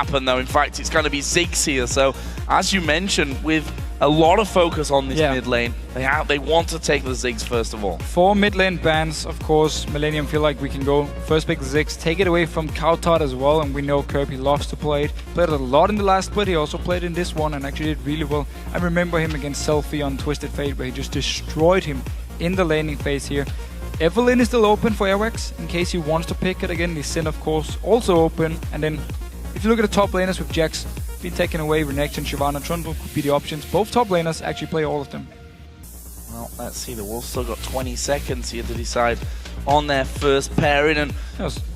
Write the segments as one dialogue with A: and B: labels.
A: happen, though. In fact, it's going to be Ziggs here. So, as you mentioned, with a lot of focus on this mid lane, they want to take the Ziggs first of all.
B: 4 mid lane bans, of course. Millenium feel like we can go first pick Ziggs, take it away from Kautar as well, and we know Kirby loves to play it. Played it a lot in the last split, he also played in this one and actually did really well. I remember him against Selfie on Twisted Fate where he just destroyed him in the laning phase here. Evelyn is still open for Airwax in case he wants to pick it again. Lee Sin, of course, also open. And then if you look at the top laners with Jax being taken away, Renekton, Shyvana, Trundle could be the options. Both top laners actually play all of them.
A: Well, let's see. The Wolves still got 20 seconds here to decide on their first pairing. And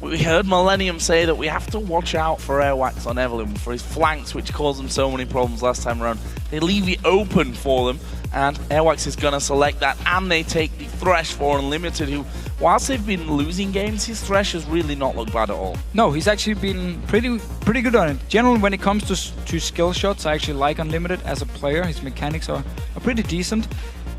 A: we heard Millenium say that we have to watch out for Airwax on Evelyn for his flanks, which caused them so many problems last time around. They leave it open for them, and Airwax is going to select that, and they take the Thresh for Unlimited, who, whilst they've been losing games, his Thresh has really not looked bad at all.
B: No, he's actually been pretty good on it. Generally, when it comes to skill shots, I actually like Unlimited as a player. His mechanics are pretty decent.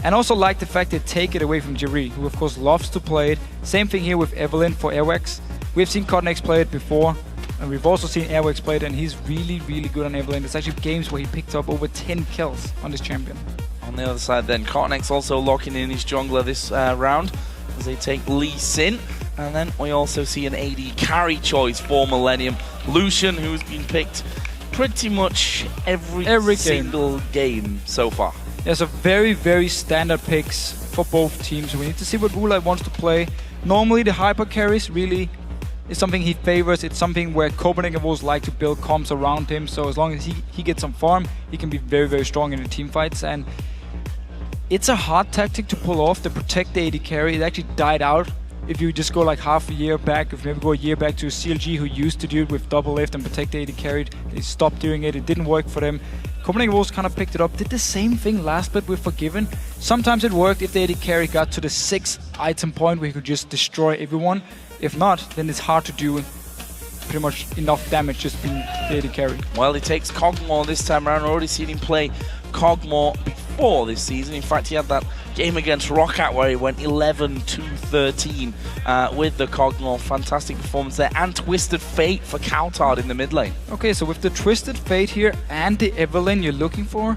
B: And also like the fact they take it away from Jerry, who of course loves to play it. Same thing here with Evelyn for Airwax. We've seen Cotnex play it before, and we've also seen Airwax play it, and he's really, really good on Evelyn. There's actually games where he picked up over 10 kills on this champion.
A: On the other side then, Cotnex also locking in his jungler this round as they take Lee Sin. And then we also see an AD carry choice for Millenium. Lucian, who's been picked pretty much every single game so far.
B: There's a very, very standard picks for both teams. We need to see what Woolite wants to play. Normally the hyper carries really is something he favors. It's something where Copenhagen Wolves like to build comps around him. So as long as he gets some farm, he can be very, very strong in the team fights. And it's a hard tactic to pull off, to protect the AD carry. It actually died out if you just go like half a year back. If you maybe go a year back to CLG, who used to do it with double lift and protect the AD carry, they stopped doing it. It didn't work for them. Copenhagen Wolves kind of picked it up, did the same thing last split with Forgiven. Sometimes it worked if the AD carry got to the 6th item point where he could just destroy everyone. If not, then it's hard to do pretty much enough damage just being the AD carry.
A: Well, he takes Kog'Maw this time around. Already seen him play Kog'Maw before this season. In fact, he had that game against Roccat where he went 11-13 with the Kog'Maw. Fantastic performance there. And Twisted Fate for Kautar in the mid lane.
B: Okay, so with the Twisted Fate here and the Evelyn you're looking for,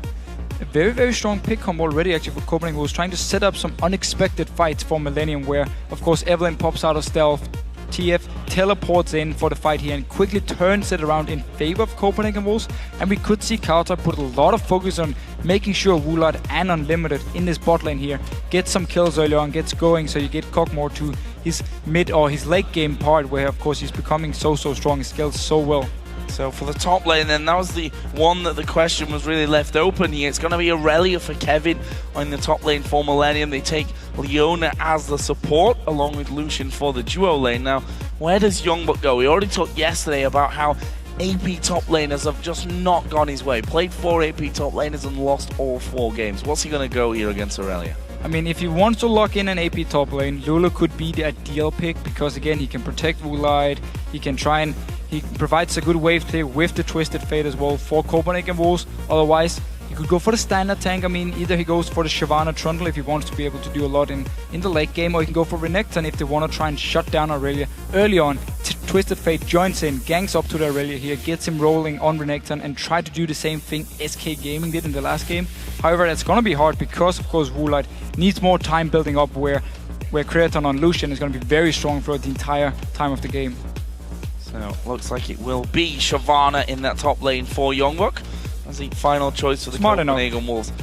B: a very, very strong pick combo already actually for Copenhagen, who was trying to set up some unexpected fights for Millenium, where of course Evelyn pops out of stealth, TF teleports in for the fight here and quickly turns it around in favor of Copenhagen Wolves. And we could see Kautar put a lot of focus on making sure Woolite and Unlimited in this bot lane here get some kills early on, gets going, so you get Kog'Maw to his mid or his late game part where of course he's becoming so strong, he scales so well.
A: So for the top lane then, that was the one that the question was really left open here. It's going to be Aurelia for Kevin on the top lane for Millenium. They take Leona as the support along with Lucian for the duo lane. Now, where does Youngbuck go? We already talked yesterday about how AP top laners have just not gone his way. Played 4 AP top laners and lost all 4 games. What's he going to go here against Aurelia?
B: I mean, if he wants to lock in an AP top lane, Lulu could be the ideal pick because again, he can protect Woolite, he provides a good wave clear with the Twisted Fate as well for Copenhagen Wolves. Otherwise, he could go for the standard tank. I mean, either he goes for the Shyvana Trundle if he wants to be able to do a lot in the late game, or he can go for Renekton if they want to try and shut down Aurelia early on. Twisted Fate joins in, ganks up to the Aurelia here, gets him rolling on Renekton and try to do the same thing SK Gaming did in the last game. However, that's going to be hard because, of course, Woolite needs more time building up where Creaton on Lucian is going to be very strong throughout the entire time of the game.
A: So, looks like it will be Shyvana in that top lane for Youngbuck as the final choice for the Copenhagen Wolves.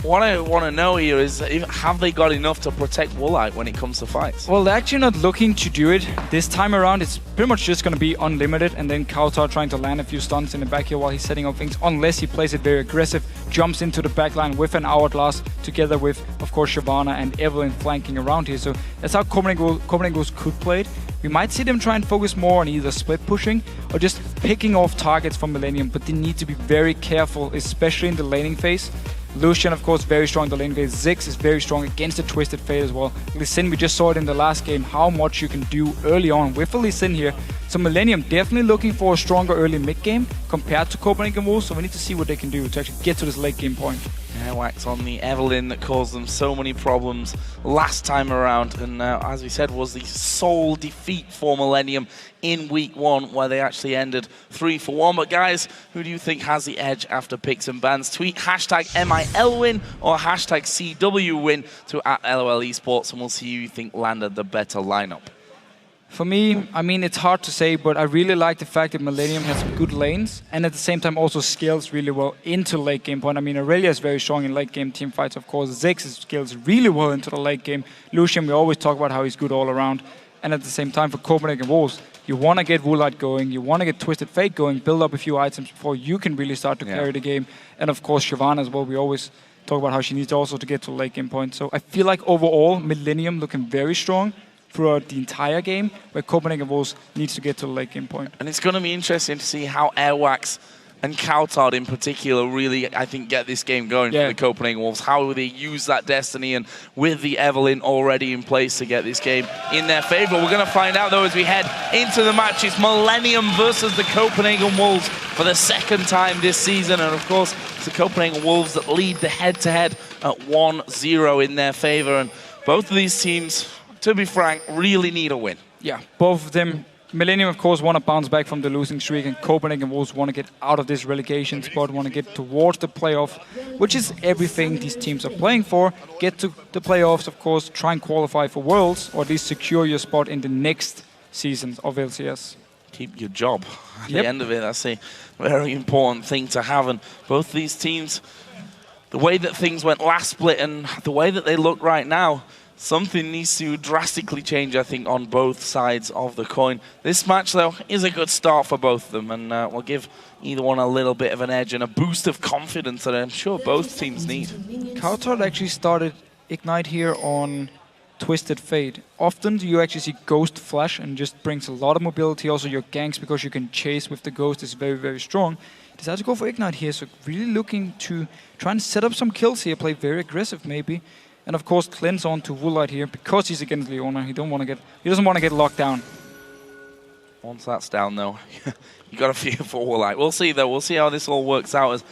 A: What I want to know here is, have they got enough to protect Woolite when it comes to fights?
B: Well, they're actually not looking to do it this time around. It's pretty much just going to be Unlimited and then Kautar trying to land a few stuns in the back here while he's setting up things, unless he plays it very aggressive, jumps into the backline with an Hourglass together with, of course, Shyvana and Evelyn flanking around here. So that's how Copenhagen Wolves could play it. We might see them try and focus more on either split pushing or just picking off targets from Millenium, but they need to be very careful, especially in the laning phase. Lucian, of course, very strong in the lane phase. Ziggs is very strong against the Twisted Fate as well. Lee Sin, we just saw it in the last game, how much you can do early on with Lee Sin here. So Millenium definitely looking for a stronger early mid game compared to Copenhagen Wolves, so we need to see what they can do to actually get to this late game point.
A: Airwax on the Evelyn that caused them so many problems last time around, and as we said, was the sole defeat for Millenium in week 1, where they actually ended 3-1. But guys, who do you think has the edge after picks and bans? Tweet hashtag MILWin or hashtag CWWin to @LOL Esports, and we'll see who you think landed the better lineup.
B: For me, I mean, it's hard to say, but I really like the fact that Millenium has some good lanes and at the same time also scales really well into late game point. I mean, Aurelia is very strong in late game team fights, of course. Ziggs scales really well into the late game. Lucian, we always talk about how he's good all around. And at the same time, for Copenhagen Wolves, you want to get Woolite going, you want to get Twisted Fate going, build up a few items before you can really start to carry the game. And of course, Shyvana as well. We always talk about how she needs also to get to late game point. So I feel like overall, Millenium looking very strong throughout the entire game, where Copenhagen Wolves needs to get to the late game point.
A: And it's going to be interesting to see how Airwax and Coutard in particular really, I think, get this game going for the Copenhagen Wolves. How they use that destiny, and with the Evelyn already in place to get this game in their favor. We're going to find out, though, as we head into the match. It's Millenium versus the Copenhagen Wolves for the second time this season. And, of course, it's the Copenhagen Wolves that lead the head-to-head at 1-0 in their favor. And both of these teams, to be frank, really need a win.
B: Yeah, both of them. Millenium, of course, want to bounce back from the losing streak, and Copenhagen Wolves want to get out of this relegation spot, want to get towards the playoff, which is everything these teams are playing for. Get to the playoffs, of course, try and qualify for Worlds, or at least secure your spot in the next season of LCS.
A: Keep your job at the end of it. That's a very important thing to have. And both these teams, the way that things went last split and the way that they look right now, something needs to drastically change, I think, on both sides of the coin. This match, though, is a good start for both of them, and will give either one a little bit of an edge and a boost of confidence that I'm sure both teams need.
B: Coutard actually started Ignite here on Twisted Fate. Often you actually see Ghost Flash, and just brings a lot of mobility. Also your ganks, because you can chase with the Ghost, is very, very strong. Decided to go for Ignite here, so really looking to try and set up some kills here, play very aggressive maybe. And of course, cleanse on to Woolite here because he's against Leona. He doesn't want to get locked down.
A: Once that's down, though, you got to fear for Woolite. We'll see, though. We'll see how this all works out as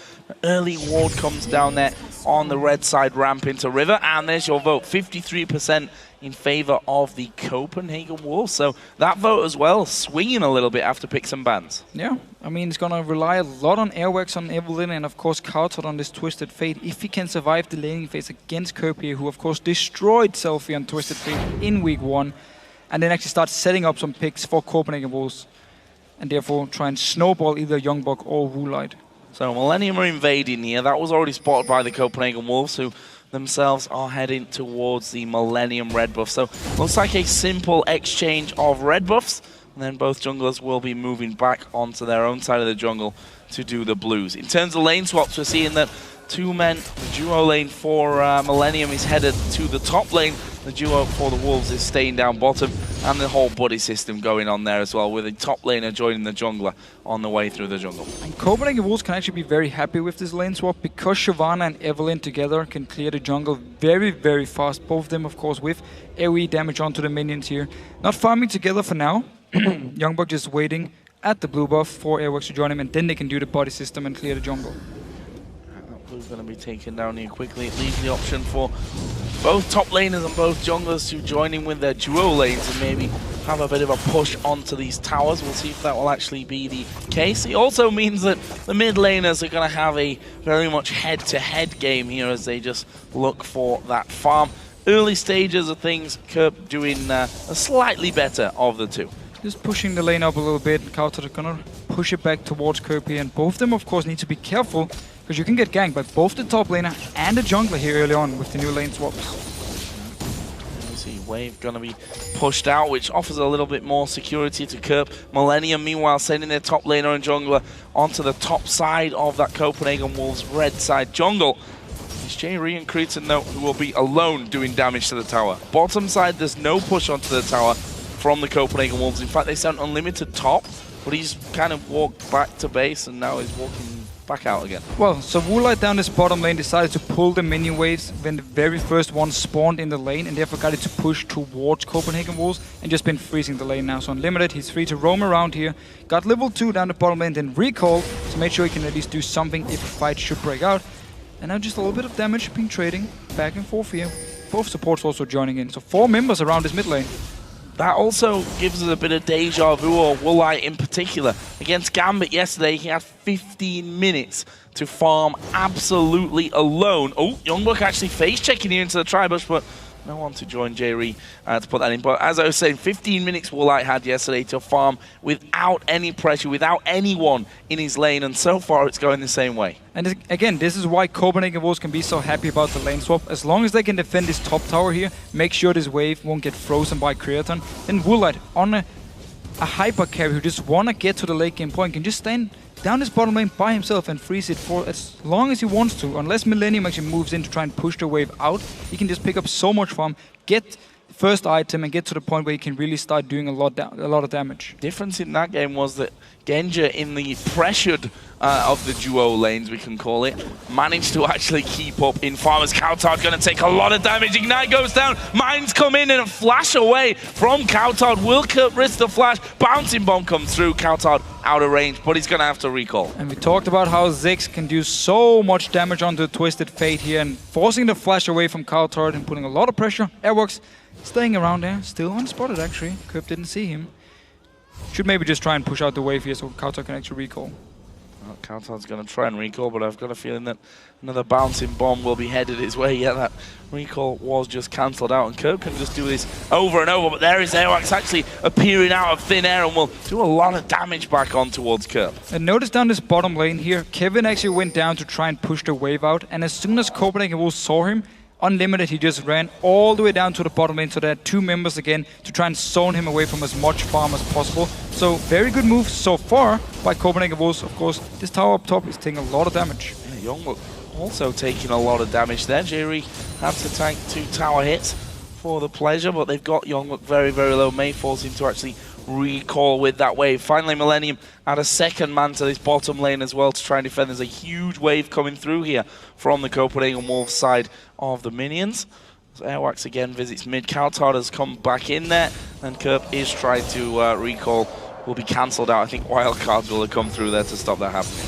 A: early ward comes down there on the red side ramp into River. And there's your vote, 53% in favor of the Copenhagen Wolves. So that vote as well, swinging a little bit after picks and bans.
B: Yeah, I mean, it's going to rely a lot on Airwax on Evelyn, and of course Coutard on this Twisted Fate. If he can survive the laning phase against Kirby, who of course destroyed Selfie on Twisted Fate in week 1, and then actually start setting up some picks for Copenhagen Wolves, and therefore try and snowball either Youngbuck or Woolite.
A: So Millenium are invading here. That was already spotted by the Copenhagen Wolves, who themselves are heading towards the Millenium red buff. So looks like a simple exchange of red buffs, and then both junglers will be moving back onto their own side of the jungle to do the blues. In terms of lane swaps, we're seeing that two men, the duo lane for Millenium is headed to the top lane. The duo for the Wolves is staying down bottom, and the whole buddy system going on there as well, with the top laner joining the jungler on the way through the jungle.
B: And Copenhagen Wolves can actually be very happy with this lane swap, because Shyvana and Evelyn together can clear the jungle very, very fast. Both of them, of course, with AoE damage onto the minions here. Not farming together for now. Youngbuck just waiting at the blue buff for Airwax to join him, and then they can do the body system and clear the jungle.
A: Blue's going to be taken down here quickly. It leaves the option for both top laners and both junglers to join in with their duo lanes and maybe have a bit of a push onto these towers. We'll see if that will actually be the case. It also means that the mid laners are going to have a very much head-to-head game here as they just look for that farm. Early stages of things, Kerp doing a slightly better of the two.
B: Just pushing the lane up a little bit. Coutard are going to push it back towards Kirby, and both of them, of course, need to be careful, because you can get ganked by both the top laner and the jungler here early on with the new lane swaps.
A: We see Wave going to be pushed out, which offers a little bit more security to Kerp. Millenium, meanwhile, sending their top laner and jungler onto the top side of that Copenhagen Wolves red side jungle. It's J-Re and Cretan, though, who will be alone doing damage to the tower. Bottom side, there's no push onto the tower from the Copenhagen Wolves. In fact, they sent Unlimited top, but he's kind of walked back to base, and now he's walking back out again.
B: Well, so Woolite down this bottom lane decided to pull the minion waves when the very first one spawned in the lane, and therefore got it to push towards Copenhagen Wolves, and just been freezing the lane now. So Unlimited, he's free to roam around here. Got level 2 down the bottom lane, then recalled to make sure he can at least do something if a fight should break out. And now just a little bit of damage being trading back and forth here. Both supports also joining in. So 4 members around this mid lane.
A: That also gives us a bit of deja vu, or Woolite in particular. Against Gambit yesterday, he had 15 minutes to farm absolutely alone. Oh, Youngbuck actually face-checking here into the tri-bush, but no one to join Jerry to put that in. But as I was saying, 15 minutes Woolite had yesterday to farm without any pressure, without anyone in his lane, and so far it's going the same way.
B: And again, this is why Copenhagen Wolves can be so happy about the lane swap. As long as they can defend this top tower here, make sure this wave won't get frozen by Creaton, then Woolite on a hyper carry who just want to get to the late game point can just stand down this bottom lane by himself and freeze it for as long as he wants to. Unless Millenium actually moves in to try and push the wave out, he can just pick up so much farm, get the first item and get to the point where he can really start doing a lot of damage.
A: Difference in that game was that Genja, in the pressured of the duo lanes, we can call it, managed to actually keep up in farmers. Coutard going to take a lot of damage. Ignite goes down. Mines come in and a flash away from Coutard. Will Kurt risk the flash? Bouncing bomb comes through. Coutard out of range, but he's going to have to recall.
B: And we talked about how Ziggs can do so much damage onto Twisted Fate here and forcing the flash away from Coutard and putting a lot of pressure. Airworks staying around there, still unspotted actually. Curb didn't see him. Should maybe just try and push out the wave here so Coutard can actually recall.
A: Well, Coutard's going to try and recall, but I've got a feeling that another bouncing bomb will be headed his way. Yeah, that recall was just cancelled out, and Kirk can just do this over and over, but there is Airwax actually appearing out of thin air and will do a lot of damage back on towards Kirk.
B: And notice down this bottom lane here, Kevin actually went down to try and push the wave out, and as soon as Copenhagen Wolves saw him, Unlimited, he just ran all the way down to the bottom lane, so there are 2 members again to try and zone him away from as much farm as possible. So very good move so far by Copenhagen Wolves. Of course, this tower up top is taking a lot of damage.
A: Yeah, Youngbuck also taking a lot of damage there. Jerry had to tank 2 tower hits for the pleasure, but they've got Youngbuck very, very low. May force him to actually recall with that wave. Finally, Millenium add a second man to this bottom lane as well to try and defend. There's a huge wave coming through here from the Copenhagen Wolves side of the minions. So Airwax again visits mid. Coutard has come back in there, and Kerp is trying to recall. Will be cancelled out. I think wildcards will have come through there to stop that happening.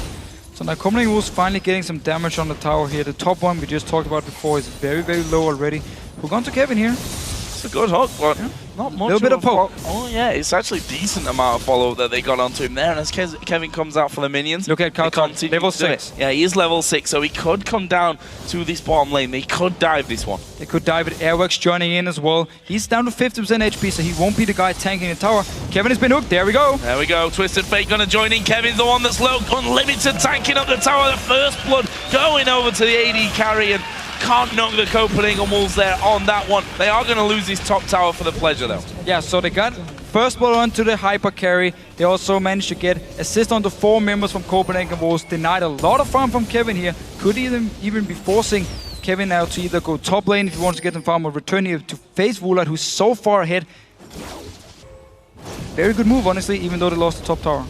B: So now Copenhagen Wolves finally getting some damage on the tower here. The top one we just talked about before is very, very low already. We're going to Kevin here.
A: It's a good hook, but yeah, not much.
B: A little bit of poke.
A: Oh yeah, it's actually decent amount of follow that they got onto him there. And as Kevin comes out for the minions,
B: look at Coutard, level 6.
A: Yeah, he is level 6, so he could come down to this bottom lane. They could dive this one.
B: They could dive it. Airworks joining in as well. He's down to 50% HP, so he won't be the guy tanking the tower. Kevin has been hooked. There we go.
A: There we go. Twisted Fate going to join in. Kevin's the one that's low. Unlimited tanking up the tower. The first blood going over to the AD carry, and can't knock the Copenhagen Wolves there on that one. They are going to lose this top tower for the pleasure, though.
B: Yeah, so they got first blood onto the hyper carry. They also managed to get assist onto 4 members from Copenhagen Wolves. Denied a lot of farm from Kevin here. Could even be forcing Kevin now to either go top lane if he wants to get some farm, or return here to face Woolite, who's so far ahead. Very good move, honestly, even though they lost the top tower.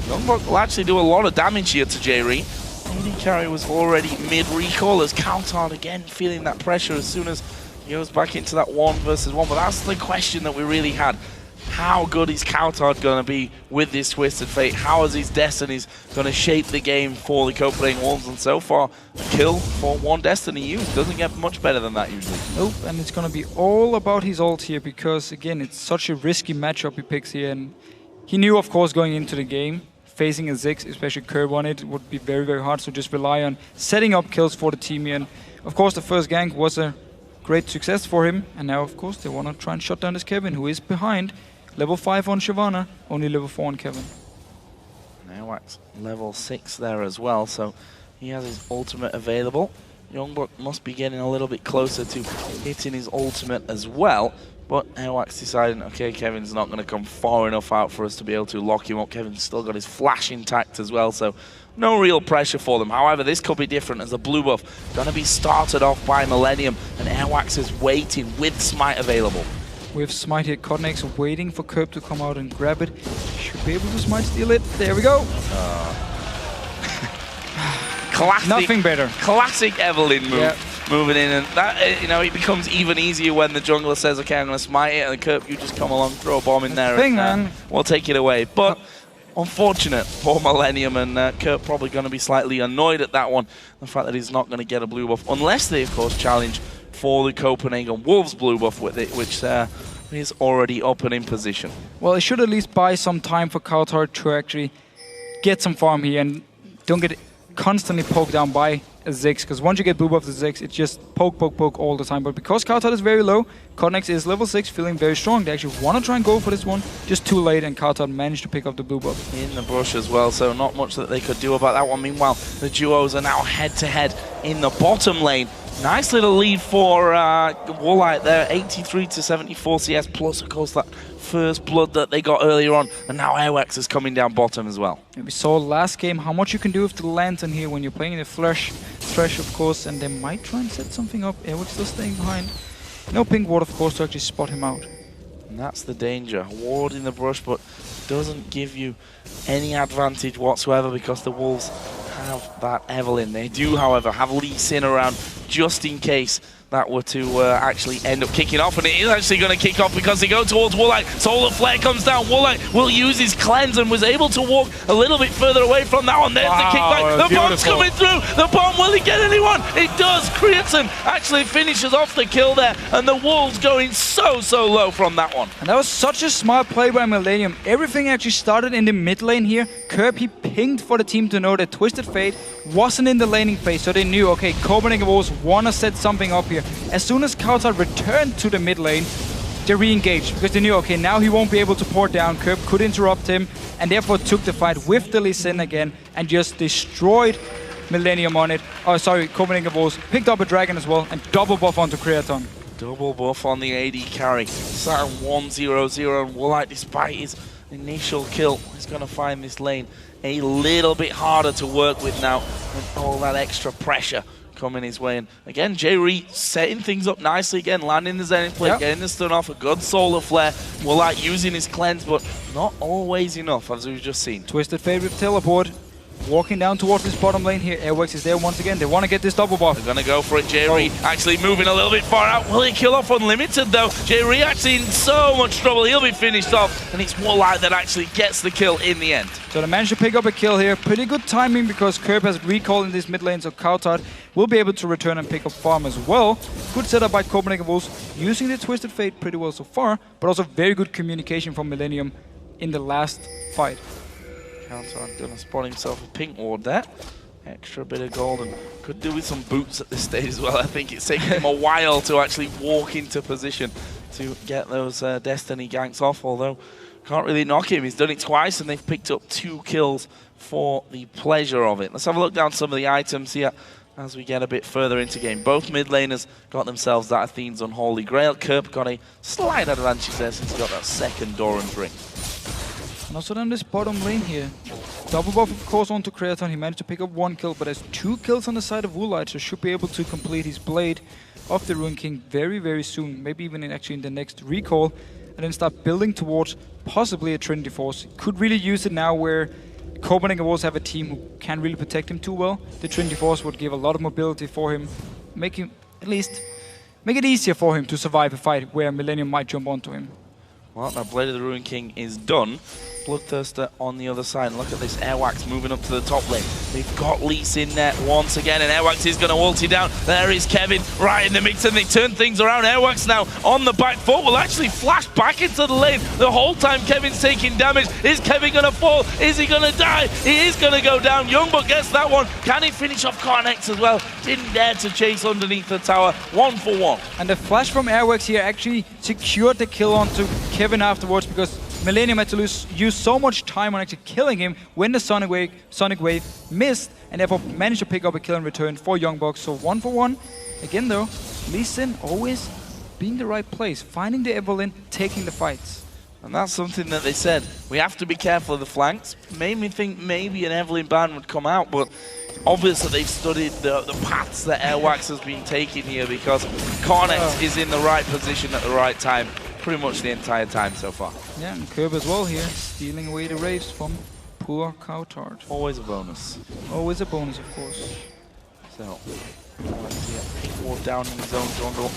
A: Youngbuck will actually do a lot of damage here to Jerry. AD carry was already mid-recall as Coutard again feeling that pressure as soon as he goes back into that 1 versus 1. But that's the question that we really had. How good is Coutard going to be with this Twisted Fate? How is his destinies going to shape the game for the Copenhagen Wolves? And so far, a kill for 1 Destiny used. Doesn't get much better than that usually.
B: Nope, and it's going to be all about his ult here because, again, it's such a risky matchup he picks here. And he knew, of course, going into the game, facing a Ziggs, especially Curb on it, would be very, very hard. So just rely on setting up kills for the team here. And of course, the first gank was a great success for him. And now, of course, they want to try and shut down this Kevin, who is behind. Level 5 on Shyvana, only level 4 on Kevin.
A: Airwax level 6 there as well, so he has his ultimate available. Youngbuck must be getting a little bit closer to hitting his ultimate as well. But Airwax deciding, okay, Kevin's not going to come far enough out for us to be able to lock him up. Kevin's still got his flash intact as well, so no real pressure for them. However, this could be different as the blue buff going to be started off by Millenium, and Airwax is waiting with Smite available.
B: We have Smite here, Cotnex waiting for Curb to come out and grab it. Should be able to Smite steal it. There we go.
A: Classic.
B: Nothing better.
A: Classic Evelyn move.
B: Yep.
A: Moving in, and that, you know, it becomes even easier when the jungler says, okay, I'm going to smite it, and the Curb, you just come along, throw a bomb in there,
B: thing,
A: and
B: man.
A: we'll take it away. But unfortunate for Millenium, and Kurt probably going to be slightly annoyed at that one. The fact that he's not going to get a blue buff, unless they, of course, challenge for the Copenhagen Wolves blue buff, with it, which is already up and in position.
B: Well, it should at least buy some time for Coulthard to actually get some farm here and don't get constantly poked down by a Ziggs, because once you get blue buff the Ziggs, it's just poke, poke, poke all the time. But because Coulthard is very low, Cotnex is level 6, feeling very strong. They actually want to try and go for this one, just too late, and Coulthard managed to pick up the blue buff.
A: In the bush as well, so not much that they could do about that one. Meanwhile, the duos are now head-to-head in the bottom lane. Nice little lead for Woolite there, 83 to 74 CS, plus, of course, that first blood that they got earlier on, and now Airwax is coming down bottom as well.
B: And we saw last game how much you can do with the lantern here when you're playing the Thresh, of course, and they might try and set something up. Airwax still staying behind. No pink ward, of course, to actually spot him out.
A: And that's the danger. Ward in the brush, but doesn't give you any advantage whatsoever because the Wolves have that Evelyn. They do, however, have Lee Sin around just in case that were to actually end up kicking off, and it is actually going to kick off because they go towards Woolite. Solar Flare comes down. Woolite will use his cleanse and was able to walk a little bit further away from that one. There's the kickback. The bomb's coming through. The bomb, will he get anyone? It does. Kriatson actually finishes off the kill there, and the Wolves going so low from that one.
B: And that was such a smart play by Millenium. Everything actually started in the mid lane here. Curb, he pinged for the team to know that Twisted Fate wasn't in the laning phase, so they knew, okay, Copenhagen Wolves want to set something up here. As soon as Coulthard returned to the mid lane, they re-engaged because they knew, okay, now he won't be able to port down. Curb could interrupt him, and therefore took the fight with the Lee Sin again and just destroyed Millenium on it. Oh, sorry, Copenhagen Wolves picked up a dragon as well and double buff onto Kriatson.
A: Double buff on the AD carry. Sat 1-0-0, and Woolite, despite his initial kill, is going to find this lane a little bit harder to work with now with all that extra pressure coming his way. And again, J-Ree setting things up nicely again, landing the Zenith plate, getting the stun off, a good solar flare. Woolite using his cleanse, but not always enough, as we've just seen.
B: Twisted Fate with teleport. Walking down towards this bottom lane here. Airwax is there once again. They want to get this double buff.
A: They're going to go for it. J-Ree actually moving a little bit far out. Will he kill off Unlimited though? J-Ree actually in so much trouble. He'll be finished off, and it's Woolite that actually gets the kill in the end.
B: So they managed to pick up a kill here. Pretty good timing because Curb has recall in this mid lane, so Coulthard will be able to return and pick up farm as well. Good setup by Copenhagen Wolves, using the Twisted Fate pretty well so far, but also very good communication from Millenium in the last fight.
A: Coulthard gonna spot himself a pink ward there. Extra bit of gold, and could do with some boots at this stage as well. I think it's taken him a while to actually walk into position to get those Destiny ganks off, although can't really knock him. He's done it twice, and they've picked up 2 kills for the pleasure of it. Let's have a look down some of the items here as we get a bit further into game. Both mid laners got themselves that Athene's Unholy Grail. Kerp got a slight advantage there since he got that second Doran's Ring.
B: And also down this bottom lane here. Double buff, of course, onto Kriatson. He managed to pick up 1 kill, but has 2 kills on the side of Woolite, so should be able to complete his Blade of the Ruin King very soon. Maybe even actually in the next recall. And then start building towards possibly a Trinity Force. Could really use it now where Copenhagen Wolves have a team who can't really protect him too well. The Trinity Force would give a lot of mobility for him. Make him, at least, make it easier for him to survive a fight where Millenium might jump onto him.
A: Well, now Blade of the Ruin King is done. Bloodthirster on the other side. Look at this, Airwax moving up to the top lane. They've got Lease in there once again, and Airwax is going to ult it down. There is Kevin right in the mix, and they turn things around. Airwax now on the back foot will actually flash back into the lane. The whole time Kevin's taking damage. Is Kevin going to fall? Is he going to die? He is going to go down. Youngbuck gets that one. Can he finish off Carnex as well? Didn't dare to chase underneath the tower. 1 for 1.
B: And the flash from Airwax here actually secured the kill onto Kevin afterwards, because Millenium had to use so much time on actually killing him when the Sonic Wave missed, and therefore managed to pick up a kill in return for Youngbuck. So 1 for 1. Again though, Lee Sin always being the right place, finding the Evelyn, taking the fights.
A: And that's something that they said. We have to be careful of the flanks. Made me think maybe an Evelyn ban would come out, but obviously they've studied the paths that Airwax has been taking here, because Carnex is in the right position at the right time pretty much the entire time so far.
B: Yeah, and Curb as well here, stealing away the Wraiths from poor Coulthard.
A: Always a bonus.
B: Always a bonus, of course.
A: So, let's see a pink ward down in his own jungle.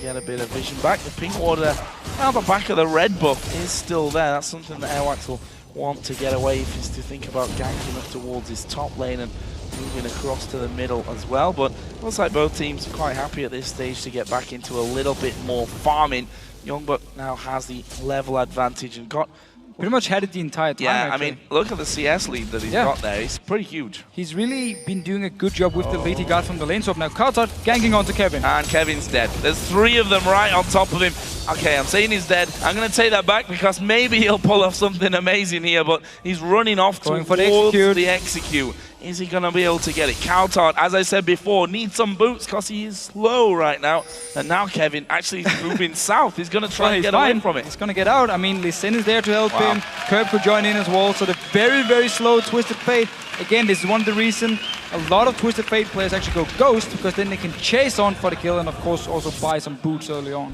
A: Get a bit of vision back. The pink ward on the back of the red buff is still there. That's something that Airwax will want to get away if he's to think about ganking up towards his top lane and moving across to the middle as well. But it looks like both teams are quite happy at this stage to get back into a little bit more farming. Youngbuck now has the level advantage and got...
B: Pretty much had it the entire time,
A: Yeah,
B: actually.
A: I mean, look at the CS lead that he's got there. It's pretty huge.
B: He's really been doing a good job with the lead he got from the lane swap. Now Cartard ganking onto Kevin.
A: And Kevin's dead. There's 3 of them right on top of him. Okay, I'm saying he's dead. I'm going to take that back because maybe he'll pull off something amazing here, but he's running off towards the execute. Is he going to be able to get it? Coutard, as I said before, needs some boots because he is slow right now. And now Kevin actually is moving south. He's going to try and get away from it.
B: He's going to get out. I mean, Lee Sin is there to help him. Curb could join in as well. So the very, very slow Twisted Fate. Again, this is one of the reasons a lot of Twisted Fate players actually go Ghost, because then they can chase on for the kill and, of course, also buy some boots early on.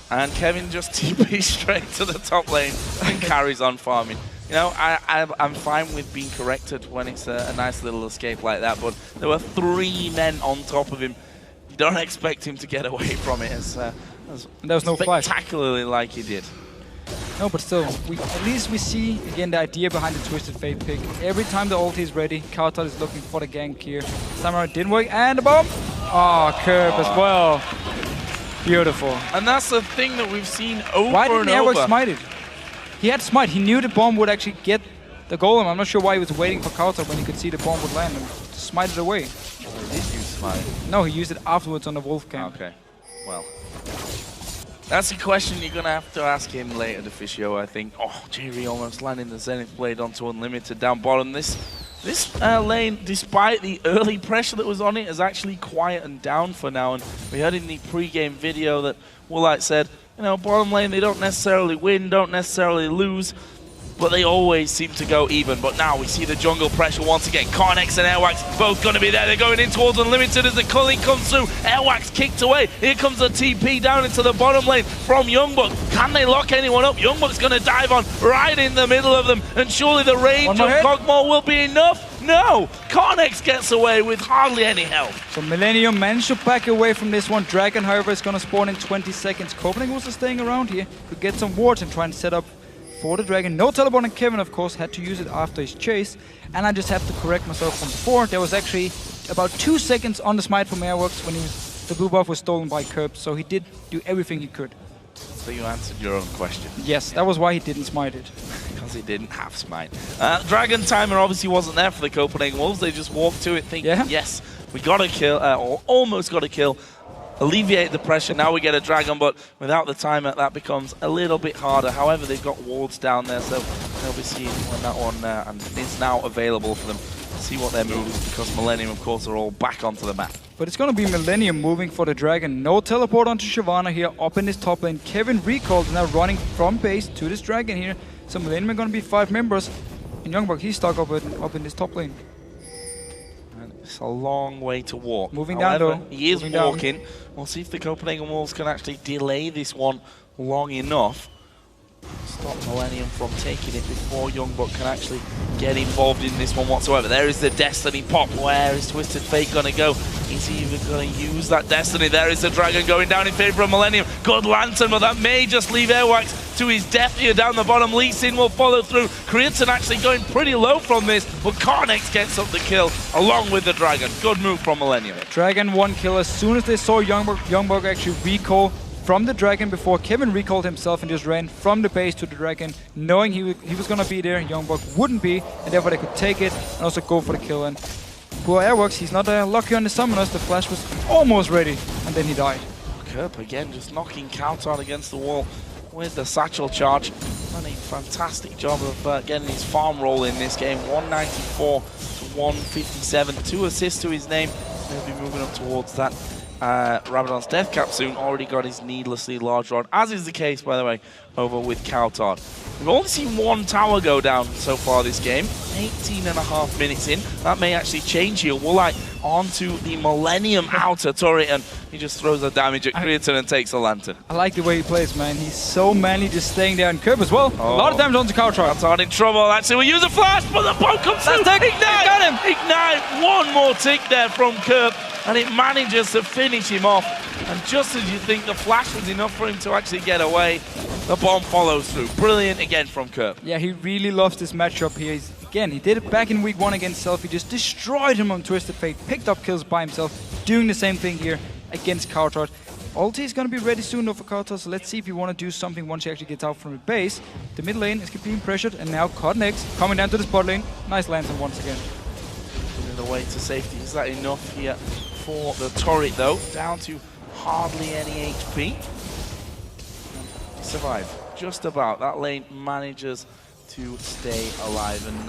A: And Kevin just TPs straight to the top lane and carries on farming. You know, I'm fine with being corrected when it's a nice little escape like that, but there were 3 men on top of him. You don't expect him to get away from it as
B: there was no flash.
A: Spectacularly like he did.
B: No, but still, at least we see, again, the idea behind the Twisted Fate pick. Every time the ulti is ready, Coutard is looking for the gank here. Samurai didn't work, and the bomb! Oh, Curb as well. Beautiful.
A: And that's the thing that we've seen over
B: Why
A: and over.
B: Why didn't Airwork smite it? He had smite. He knew the bomb would actually get the golem. I'm not sure why he was waiting for Coutard when he could see the bomb would land and smite it away.
A: Did you smite?
B: No, he used it afterwards on the wolf camp.
A: Okay, well. That's a question you're going to have to ask him later, Deficio, I think. Oh, Jerry almost landing the Zenith Blade onto Unlimited down bottom. This lane, despite the early pressure that was on it, is actually quietened down for now. And we heard in the pre-game video that Woolite said, you know, bottom lane, they don't necessarily win, don't necessarily lose, but they always seem to go even. But now we see the jungle pressure once again. Carnex and Airwax both going to be there. They're going in towards Unlimited as the culling comes through. Airwax kicked away. Here comes the TP down into the bottom lane from Youngbuck. Can they lock anyone up? Youngbuck's going to dive on right in the middle of them. And surely the range of Kog'Maw will be enough. No! Carnex gets away with hardly any help.
B: So Millenium managed to back away from this one. Dragon, however, is going to spawn in 20 seconds. Copenhagen was staying around here. Could get some wards and try and set up for the Dragon. No teleport, and Kevin, of course, had to use it after his chase. And I just have to correct myself from before. There was actually about 2 seconds on the smite from Airworks when the blue buff was stolen by Curb, so he did do everything he could.
A: So you answered your own question.
B: Yes, that was why he didn't smite it.
A: Because he didn't have smite. Dragon timer obviously wasn't there for the Copenhagen Wolves. They just walked to it thinking, yes, we got a kill, or almost got a kill. Alleviate the pressure, now we get a Dragon, but without the timer that becomes a little bit harder. However, they've got wards down there, so they'll be seeing when that one and it's now available for them to see what their moves, because Millenium, of course, are all back onto the map.
B: But it's going to be Millenium moving for the Dragon. No teleport onto Shyvana here up in this top lane. Kevin recalled, now running from base to this Dragon here. So Millenium are going to be 5 members. And Youngbuck, he's stuck up in this top lane.
A: It's a long way to walk.
B: Moving
A: However,
B: down, though.
A: He is walking. We'll see if the Copenhagen Wolves can actually delay this one long enough. Stop Millenium from taking it before Youngbuck can actually get involved in this one whatsoever. There is the Destiny pop. Where is Twisted Fate going to go? Is he even going to use that Destiny? There is the Dragon going down in favor of Millenium. Good Lantern, but that may just leave Airwax to his death here down the bottom. Lee Sin will follow through. Creaton actually going pretty low from this, but Carnex gets up the kill along with the Dragon. Good move from Millenium.
B: Dragon 1 kill as soon as they saw Youngbuck actually recall from the Dragon before Kevin recalled himself and just ran from the base to the Dragon, knowing he was going to be there. Youngbuck wouldn't be, and therefore they could take it and also go for the kill. And poor Airworks, he's not lucky on the summoners. The flash was almost ready, and then he died.
A: Kerp again just knocking Coutard against the wall with the satchel charge. Done a fantastic job of getting his farm roll in this game. 194 to 157. 2 assists to his name. He'll be moving up towards that. Rabadon's Death Cap soon already got his needlessly large rod, as is the case, by the way, over with Coutard. We've only seen 1 tower go down so far this game. 18.5 minutes in. That may actually change here. Woolite onto the Millenium outer turret, and he just throws a damage at Creaton and takes a Lantern.
B: I like the way he plays, man. He's so manly just staying there, and Curb as well. A lot of damage onto Coutard.
A: Coutard in trouble. Actually, we use a flash, but the bomb comes through. Ignite!
B: Got him!
A: Ignite! One more tick there from Curb, and it manages to finish him off. And just as you think the flash was enough for him to actually get away, the bomb follows through. Brilliant again from Kerp.
B: Yeah, he really loves this matchup here. Again, he did it back in week 1 against Self. He just destroyed him on Twisted Fate, picked up kills by himself, doing the same thing here against Kautar. Ulti is going to be ready soon though for Kautar, so let's see if he want to do something once he actually gets out from the base. The mid lane is being pressured, and now Cotnex coming down to the spot lane. Nice lantern once again.
A: The way to safety. Is that enough here for the turret though? Down to hardly any HP. Survive. Just about. That lane manages to stay alive. And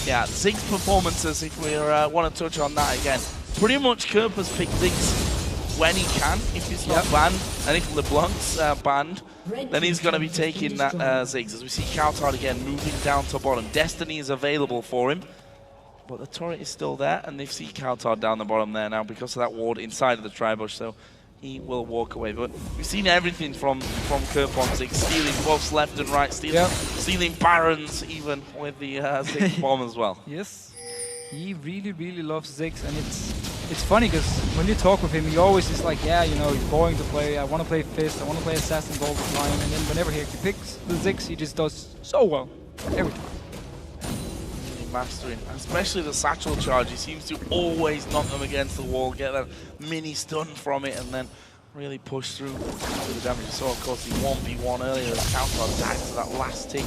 A: yeah, Ziggs performances, if we want to touch on that again. Pretty much Kerp has picked Ziggs when he can. If he's not banned, and if LeBlanc's banned, then he's going to be taking that Ziggs. As we see Kautar again moving down to bottom. Destiny is available for him. But the turret is still there, and they see Kautar down the bottom there now because of that ward inside of the tri-bush, so he will walk away. But we've seen everything from Kerp on Ziggs, stealing buffs left and right, stealing Barons even with the Ziggs bomb as well.
B: Yes, he really, really loves Ziggs, and it's funny because when you talk with him, he always is like, yeah, you know, it's boring to play, I want to play Fist, I want to play Assassin all the time, and then whenever he actually picks the Ziggs, he just does so well, every time.
A: Mastering, especially the satchel charge. He seems to always knock them against the wall, get that mini stun from it, and then really push through the damage. You saw, of course, the 1v1 earlier as Kautar died to that last tick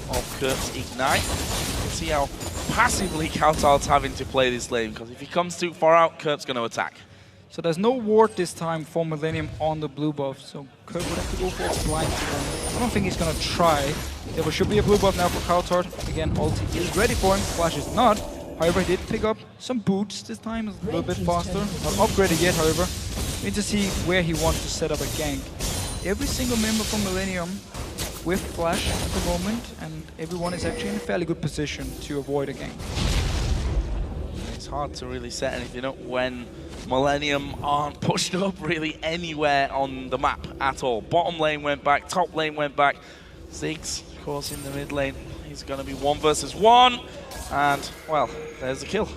A: of Kerp's Ignite. You can see how passively Kautar's having to play this lane, because if he comes too far out, Kerp's going to attack.
B: So there's no ward this time for Millenium on the blue buff, so Kerp would have to go for a blind kill. I don't think he's gonna try. There should be a blue buff now for Kautar. Again, ulti is ready for him, Flash is not. However, he did pick up some boots this time, a little bit faster. Not upgraded yet, however. We need to see where he wants to set up a gank. Every single member from Millenium with Flash at the moment, and everyone is actually in a fairly good position to avoid a gank.
A: It's hard to really set anything up when Millenium aren't pushed up really anywhere on the map at all. Bottom lane went back, top lane went back. Ziggs, of course, in the mid lane. He's going to be 1 versus 1. And, well, there's the kill.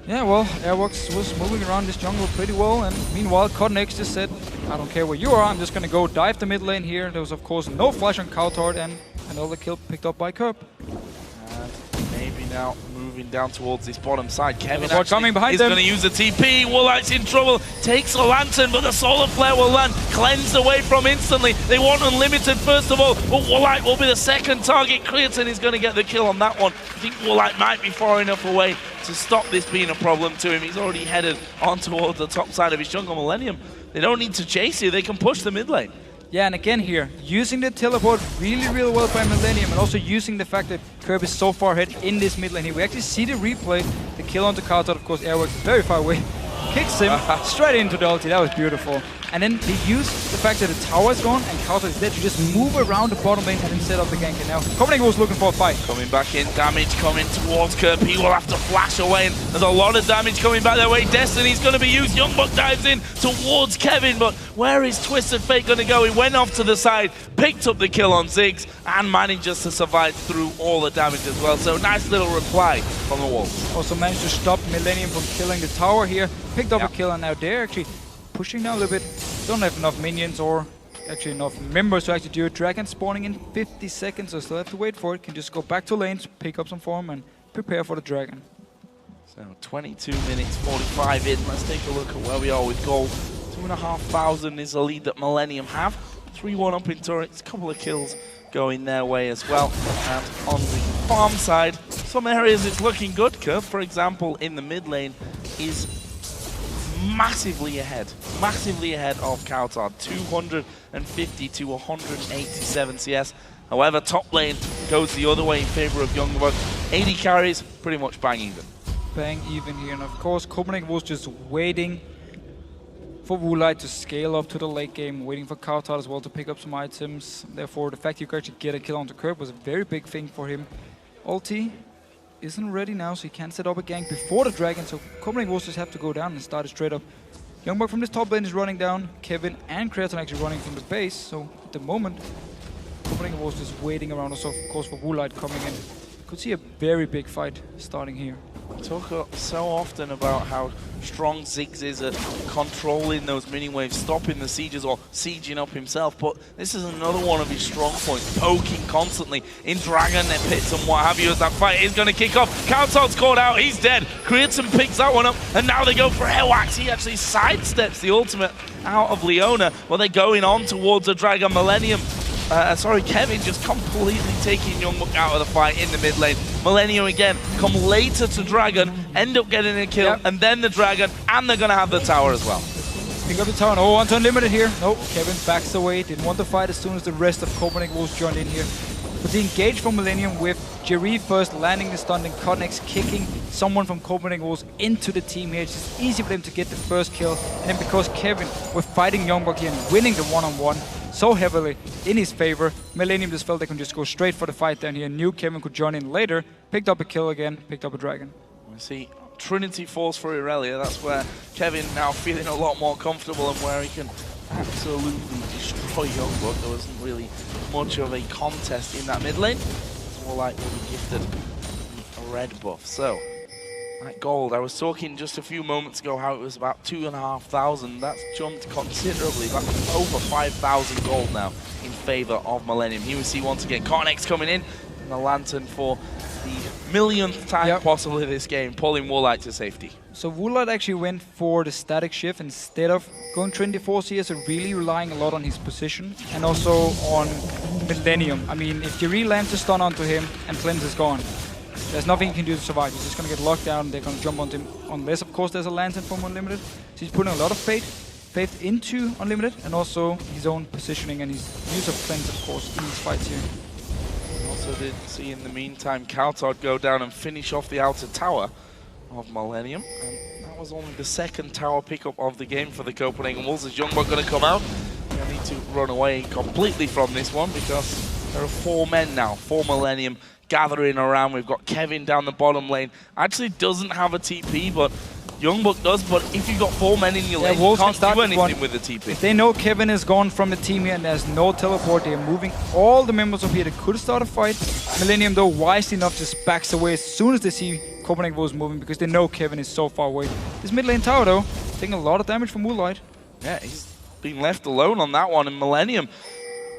B: Yeah, well, Airwalks was moving around this jungle pretty well. And meanwhile, Cotnex just said, I don't care where you are, I'm just going to go dive the mid lane here. There was, of course, no flash on Kautar, and another kill picked up by Kerp.
A: And maybe now moving down towards this bottom side. Kevin
B: coming behind
A: is going to use the TP. Woolite's in trouble. Takes a lantern, but the solar flare will land. Cleansed away from instantly. They want unlimited first of all, but Woolite will be the second target. Creatine is going to get the kill on that one. I think Woolite might be far enough away to stop this being a problem to him. He's already headed on towards the top side of his jungle. Millenium, they don't need to chase you. They can push the mid lane.
B: Yeah, and again here, using the teleport really, really well by Millenium, and also using the fact that Kerp is so far ahead in this mid lane here. We actually see the replay, the kill onto Kautar, of course, Airworks very far away. Kicks him straight into the ulti, that was beautiful. And then they use the fact that the tower is gone and Kautar is there to just move around the bottom lane and then set up the gank. And now Copenhagen was looking for a fight.
A: Coming back in, damage coming towards Kerp. He will have to flash away, and there's a lot of damage coming back their way. Destiny's going to be used. Youngbuck dives in towards Kevin, but where is Twisted Fate going to go? He went off to the side, picked up the kill on Ziggs, and manages to survive through all the damage as well. So nice little reply from the Wolves.
B: Also managed to stop Millenium from killing the tower here. Picked up a kill, and now they're actually pushing now a little bit. Don't have enough minions or actually enough members to actually do it. Dragon spawning in 50 seconds, so still have to wait for it. Can just go back to lanes, pick up some farm, and prepare for the dragon.
A: So 22 minutes, 45 in. Let's take a look at where we are with gold. 2,500 is the lead that Millenium have. 3-1 up in turrets, couple of kills going their way as well. And on the farm side, some areas it's looking good. Kerp, for example, in the mid lane is massively ahead of Kautar, 250 to 187 CS. However, top lane goes the other way in favor of Youngbuck. 80 carries, pretty much bang even.
B: Bang even here, and of course Copenhagen was just waiting for Woolite to scale up to the late game, waiting for Kautar as well to pick up some items. Therefore, the fact you could actually get a kill onto Kerp was a very big thing for him. Ulti isn't ready now, so he can't set up a gank before the dragon, so Copenhagen will just have to go down and start it straight up. Youngbuck from this top lane is running down, Kevin and Creatine actually running from the base, so at the moment Copenhagen was just waiting around, also of course for Woolite coming in. Could see a very big fight starting here.
A: We talk so often about how strong Ziggs is at controlling those mini waves, stopping the sieges or sieging up himself, but this is another one of his strong points, poking constantly in Dragon pits and what have you as that fight is going to kick off. Kautar's caught out, he's dead. Creaton picks that one up, and now they go for Airwax. He actually sidesteps the ultimate out of Leona, while they're going on towards the Dragon. Millenium. Kevin just completely taking Youngbuck out of the fight in the mid lane. Millenium again come later to Dragon, end up getting a kill, and then the Dragon, and they're going to have the tower as well.
B: Pick up the tower. Oh, onto Unlimited here. Nope, Kevin backs away. Didn't want to fight as soon as the rest of Copenhagen Wolves joined in here. But the engage from Millenium with Jerry first landing the stun and Connex kicking someone from Copenhagen Wolves into the team here. It's just easy for them to get the first kill. And then because Kevin was fighting Youngbuck here and winning the one-on-one so heavily in his favor, Millenium just felt they could just go straight for the fight down here. Knew Kevin could join in later, picked up a kill again, picked up a Dragon.
A: We see Trinity Force for Irelia. That's where Kevin now feeling a lot more comfortable and where he can absolutely destroy Youngbuck. There wasn't really much of a contest in that mid lane. It's more like will be gifted a red buff. So that gold, I was talking just a few moments ago how it was about 2,500. That's jumped considerably, back over 5,000 gold now in favor of Millenium. Here we see once again Connex coming in, and the Lantern for the millionth time possibly this game, pulling Woolite to safety.
B: So Woolite actually went for the static shift instead of going Trinity Force here, so really relying a lot on his position and also on Millenium. I mean, if Jerry lands a stun onto him and Cleanse is gone, there's nothing he can do to survive. He's just going to get locked down, they're going to jump onto him, unless of course there's a Lantern from Unlimited. So he's putting a lot of faith into Unlimited, and also his own positioning and his use of Cleanse, of course, in these fights here.
A: Also did see in the meantime Kautar go down and finish off the outer tower of Millenium, and that was only the second tower pickup of the game for the Copenhagen Wolves. Is Youngbuck going to come out? They need to run away completely from this one because there are 4 men now, 4 Millenium gathering around. We've got Kevin down the bottom lane. Actually doesn't have a TP, but Youngbuck does. But if you've got 4 men in your lane, you can't do anything with the TP.
B: If they know Kevin is gone from the team here and there's no teleport, they're moving all the members up here that could start a fight. Millenium, though, wisely enough, just backs away as soon as they see Copenhagen Wolves moving because they know Kevin is so far away. This mid lane tower, though, taking a lot of damage from Woolite.
A: Yeah, he's been left alone on that one, and Millenium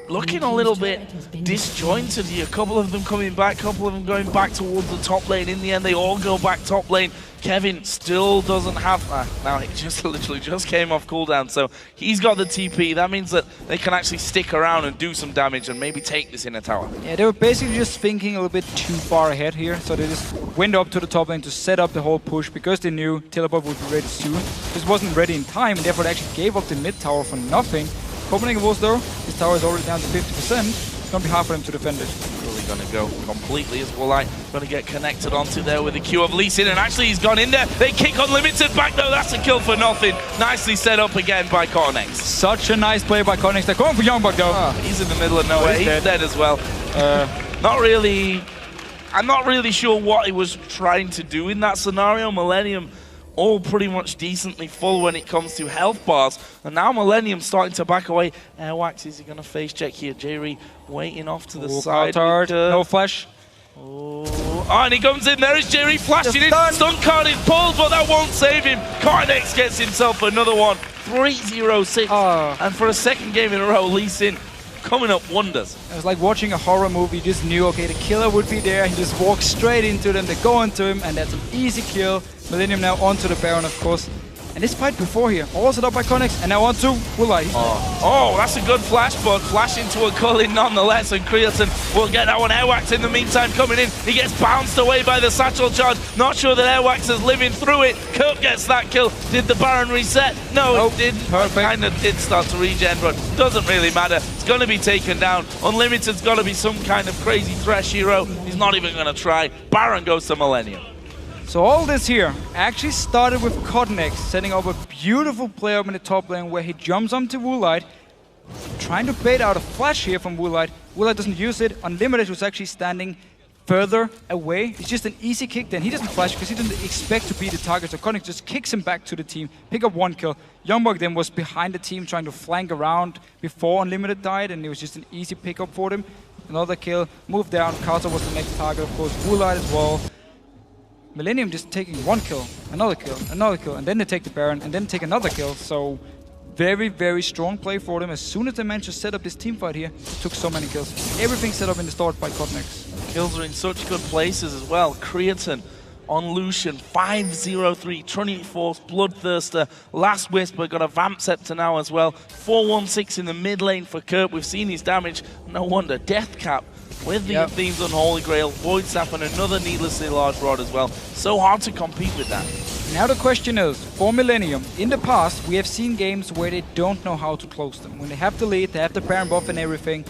A: looking a little bit disjointed here. A couple of them coming back, a couple of them going back towards the top lane. In the end, they all go back top lane. Kevin still doesn't have... now, he just literally just came off cooldown, so he's got the TP. That means that they can actually stick around and do some damage and maybe take this inner tower.
B: Yeah, they were basically just thinking a little bit too far ahead here, so they just went up to the top lane to set up the whole push because they knew teleport would be ready soon. This wasn't ready in time, and therefore they actually gave up the mid tower for nothing. Copenhagen Wolves, though, his tower is already down to 50%. It's going to be hard for them to defend it.
A: Really going to go completely as Woolite. Going to get connected onto there with the Q of Lee Sin, and actually he's gone in there. They kick Unlimited back, though. That's a kill for nothing. Nicely set up again by Connex.
B: Such a nice play by Connex. They're going for Youngbuck, though.
A: He's in the middle of nowhere. He's dead as well. Not really... I'm not really sure what he was trying to do in that scenario. Millenium all pretty much decently full when it comes to health bars. And now Millenium starting to back away. Airwax, is he going to face check here? Jerry waiting off to the side.
B: No flash.
A: Oh, and he comes in. There is Jerry flashing in. Stun card is pulled, but that won't save him. Carnex gets himself another one. 3-0-6. And for a second game in a row, Lee Sin coming up wonders.
B: It was like watching a horror movie. You just knew, okay, the killer would be there. He just walks straight into them. They go into him, and that's an easy kill. Millenium now onto the Baron, of course. And this fight before here, all set up by Connex, and now onto Woolite.
A: Oh, that's a good flash, but flash into a culling nonetheless, and Creaton will get that one. Airwax in the meantime coming in. He gets bounced away by the satchel charge. Not sure that Airwax is living through it. Kurt gets that kill. Did the Baron reset? No, it didn't.
B: Perfect.
A: Kind of did start to regen, but doesn't really matter. It's going to be taken down. Unlimited's got to be some kind of crazy thresh hero. He's not even going to try. Baron goes to Millenium.
B: So all this here actually started with Connex setting up a beautiful play up in the top lane where he jumps onto Woolite, trying to bait out a flash here from Woolite. Woolite doesn't use it. Unlimited was actually standing further away. It's just an easy kick then. He doesn't flash because he doesn't expect to be the target. So Connex just kicks him back to the team, pick up 1 kill. Youngbuck then was behind the team trying to flank around before Unlimited died, and it was just an easy pickup for them. Another kill, move down. Kautar was the next target, of course. Woolite as well. Millenium just taking one kill, another kill, another kill, and then they take the Baron, and then take another kill. So very, very strong play for them. As soon as they managed to set up this team fight here, took so many kills. Everything set up in the start by Cotnex.
A: Kills are in such good places as well. Creatine on Lucian, 5-0-3, Trinity Force, Bloodthirster, Last Whisper, got a Vamp Scepter now as well. 4-1-6 in the mid lane for Kurt. We've seen his damage. No wonder. Death Cap with the Themes Unholy Grail, Void Staff, and another needlessly large rod as well. So hard to compete with that.
B: Now the question is, for Millenium, in the past we have seen games where they don't know how to close them. When they have the lead, they have the Baron buff and everything,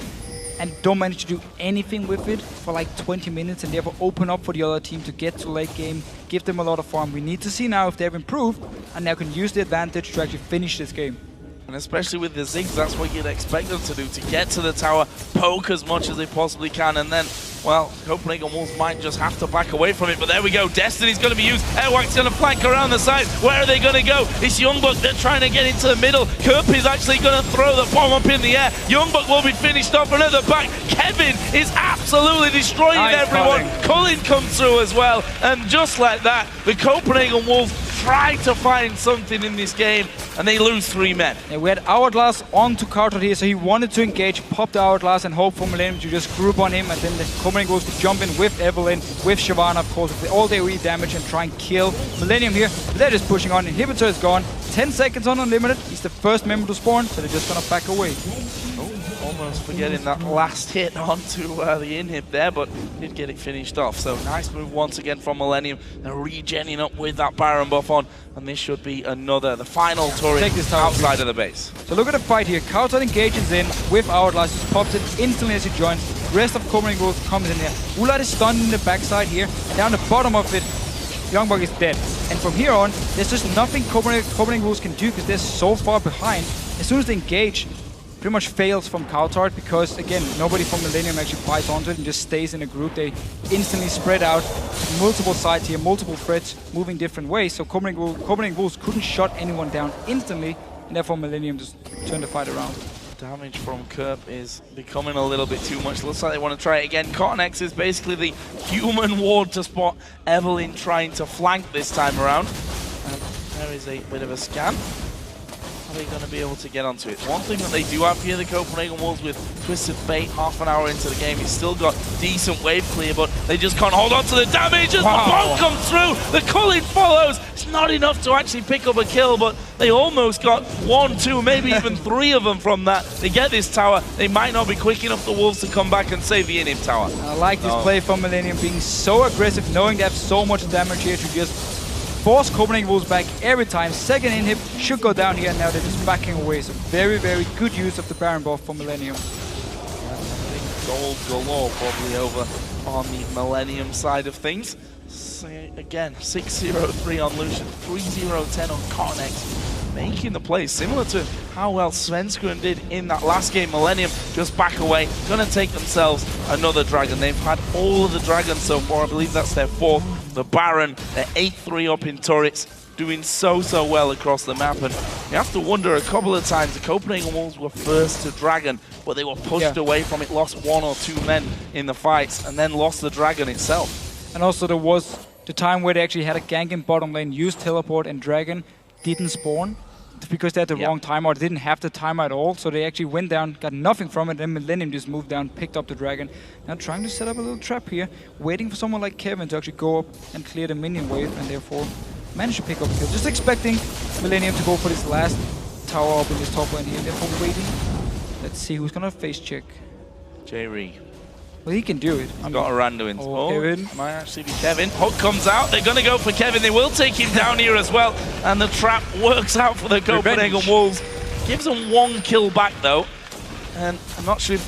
B: and don't manage to do anything with it for like 20 minutes and therefore open up for the other team to get to late game, give them a lot of farm. We need to see now if they've improved and now can use the advantage to actually finish this game.
A: And especially with the Ziggs, that's what you'd expect them to do, to get to the tower, poke as much as they possibly can, and then, well, Copenhagen Wolves might just have to back away from it. But there we go, Destiny's going to be used, Airwax's going to flank around the side. Where are they going to go? It's Youngbuck, they're trying to get into the middle. Kerp is actually going to throw the bomb up in the air. Youngbuck will be finished off, and at the back, Kevin is absolutely destroying everyone. Cullen comes through as well, and just like that, the Copenhagen Wolves try to find something in this game, and they lose 3 men.
B: Yeah, we had Hourglass on to Carter here, so he wanted to engage, pop the Hourglass, and hope for Millenium to just group on him, and then the Copenhagen goes to jump in with Evelyn, with Shyvana, of course, with all their AoE damage, and try and kill Millenium here. But they're just pushing on. Inhibitor is gone. 10 seconds on Unlimited. He's the first member to spawn, so they're just gonna back away.
A: Almost forgetting that last hit onto the inhib there, but did get it finished off. So nice move once again from Millenium. They're regenning up with that Baron buff on, and this should be the final turret outside of the base.
B: So look at the fight here. Kauton engages in with Hourglass, just pops it instantly as he joins. Rest of Copenhagen Wolves comes in there. Ullard is stunned in the backside here, and down the bottom of it, Youngbuck is dead. And from here on, there's just nothing Copenhagen Wolves can do because they're so far behind. As soon as they engage, pretty much fails from Coutard because, again, nobody from Millenium actually bites onto it and just stays in a group. They instantly spread out multiple sides here, multiple threats, moving different ways. So Copenhagen Wolves couldn't shut anyone down instantly, and therefore Millenium just turned the fight around.
A: Damage from Kerp is becoming a little bit too much. Looks like they want to try it again. Cotnex is basically the human ward to spot Evelyn trying to flank this time around. And there is a bit of a scan. Are they going to be able to get onto it? One thing that they do have here, the Copenhagen Wolves, with Twisted Fate half an hour into the game, he's still got decent wave clear, but they just can't hold on to the damage as the bomb comes through. The Culling follows. It's not enough to actually pick up a kill, but they almost got 1, 2, maybe even 3 of them from that. They get this tower. They might not be quick enough, the Wolves, to come back and save the inhib tower.
B: I like this play from Millenium, being so aggressive, knowing they have so much damage here to just force Copenhagen Wolves back every time. Second inhib should go down here, and now they're just backing away. So very, very good use of the Baron buff for Millenium.
A: Gold galore probably over on the Millenium side of things. So again, 6-0-3 on Lucian, 3-0-10 on Cotnex, making the play similar to how well Svenskeren did in that last game. Millenium just back away, gonna take themselves another dragon. They've had all of the dragons so far. I believe that's their 4th. The Baron, they're 8-3 up in turrets, doing so well across the map. And you have to wonder, a couple of times the Copenhagen Wolves were first to dragon, but they were pushed away from it, lost 1 or 2 men in the fights, and then lost the dragon itself.
B: And also there was the time where they actually had a gank in bottom lane, used teleport, and dragon didn't spawn because they had the wrong timer, or they didn't have the timer at all. So they actually went down, got nothing from it, and then Millenium just moved down, picked up the dragon. Now trying to set up a little trap here, waiting for someone like Kevin to actually go up and clear the minion wave, and therefore manage to pick up a kill. Just expecting Millenium to go for this last tower up in this top lane here, therefore waiting. Let's see who's gonna face check.
A: J-Ree.
B: Well, he can do it.
A: He's got a random.
B: Kevin.
A: Might actually be Kevin. Hook comes out. They're going to go for Kevin. They will take him down here as well. And the trap works out for the Copenhagen Wolves. Gives them 1 kill back, though. And I'm not sure if...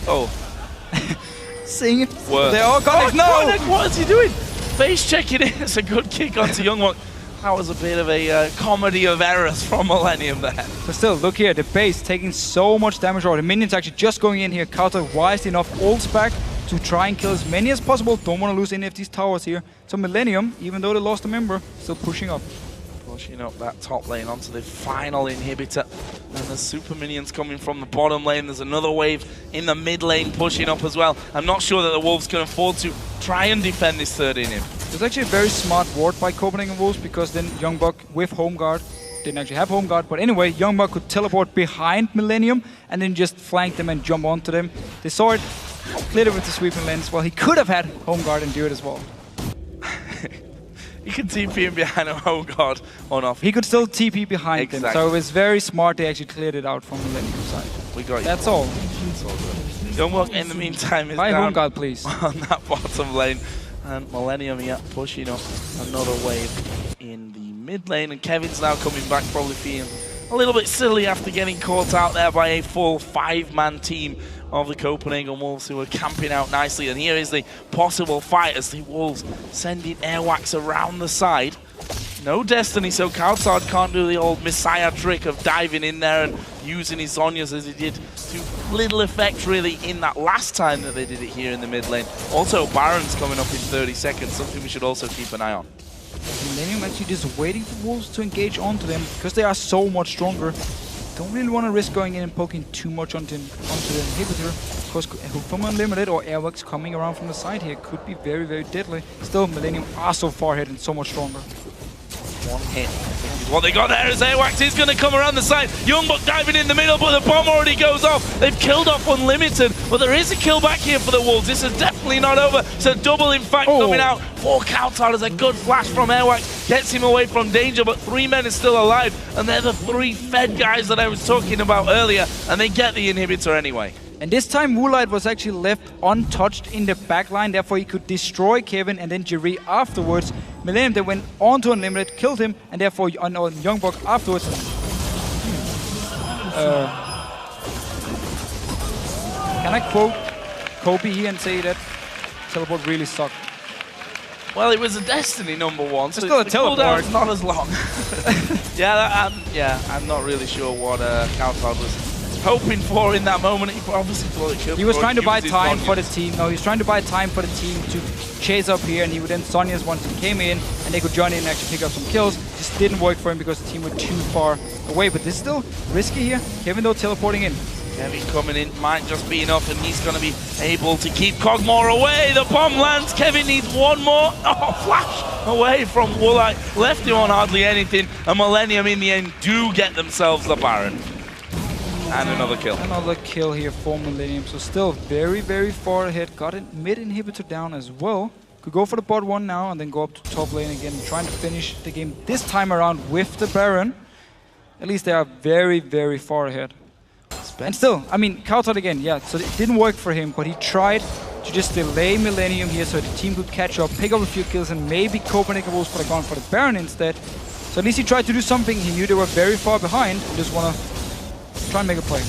B: Sing.
A: They
B: all got it. No!
A: What is he doing? Face checking it. It's a good kick onto Youngbuck. That was a bit of a comedy of errors from Millenium there.
B: But still, look here. The base taking so much damage. The minions actually just going in here. Counter wisely enough. Ults back to try and kill as many as possible. Don't want to lose any of these towers here. So Millenium, even though they lost a member, still pushing up.
A: Pushing up that top lane onto the final inhibitor. And the super minions coming from the bottom lane. There's another wave in the mid lane pushing up as well. I'm not sure that the Wolves can afford to try and defend this third inhib.
B: It was actually a very smart ward by Copenhagen Wolves, because then Youngbuck with home guard, didn't actually have home guard, but anyway, Youngbuck could teleport behind Millenium and then just flank them and jump onto them. They saw it, cleared it with the sweeping lens. Well, he could have had home guard and do it as well.
A: You can TP him behind a home guard on off.
B: He could still TP behind
A: Exactly.
B: them, so it was very smart they actually cleared it out from Millenium side.
A: We got you.
B: That's all.
A: It's all good. Youngbuck in the meantime is
B: Buy
A: down
B: home guard, please.
A: on that bottom lane. And Millenium, yeah, pushing up another wave in the mid lane. And Kevin's now coming back, probably feeling a little bit silly after getting caught out there by a full 5-man team of the Copenhagen Wolves, who are camping out nicely. And here is the possible fight as the Wolves sending airwax around the side. No Destiny, so Kautsard can't do the old Messiah trick of diving in there and using his Zhonya's as he did to little effect really in that last time that they did it here in the mid lane. Also, Baron's coming up in 30 seconds, something we should also keep an eye on.
B: Millenium actually just waiting for Wolves to engage onto them, because they are so much stronger. Don't really want to risk going in and poking too much onto the inhibitor. Of course, hook from Unlimited or Airwax coming around from the side here could be very, very deadly. Still, Millenium are so far ahead and so much stronger.
A: One hit, I think, is what they got there as Airwax is going to come around the side. Youngbuck diving in the middle, but the bomb already goes off. They've killed off Unlimited, but there is a kill back here for the Wolves. This is definitely not over. It's a double, in fact, coming out for Kautsard as a good flash from Airwax gets him away from danger, but 3 men is still alive, and they're the 3 fed guys that I was talking about earlier, and they get the inhibitor anyway.
B: And this time, Woolite was actually left untouched in the backline, therefore he could destroy Kevin and then Jerry afterwards. Millenium then went on to Unlimited, killed him, and therefore on Youngbuck afterwards. Can I quote Kobe here and say that teleport really sucked?
A: Well, it was a Destiny #1, so
B: still a teleport.
A: cooldown's not as long. I'm not really sure what Kautsard was hoping for in that moment. He obviously thought it could.
B: He was trying to buy time for the team. No, he was trying to buy time for the team to chase up here, and he would then Sonya's once he came in, and they could join in and actually pick up some kills. Just didn't work for him because the team were too far away. But this is still risky here. Kevin though teleporting in.
A: Kevin coming in might just be enough, and he's going to be able to keep Cogmore away. The bomb lands. Kevin needs one more. Oh, flash away from Woolite. Left him on hardly anything. And Millenium in the end do get themselves the Baron. And another kill.
B: Another kill here for Millenium. So still very, very far ahead. Got a mid inhibitor down as well. Could go for the bot one now and then go up to top lane again, trying to finish the game this time around with the Baron. At least they are very, very far ahead. And still, I mean, Kautsard again, yeah, so it didn't work for him, but he tried to just delay Millenium here so the team could catch up, pick up a few kills, and maybe Copenhagen Wolves would have gone for the Baron instead. So at least he tried to do something. He knew they were very far behind and just want to try and make a play.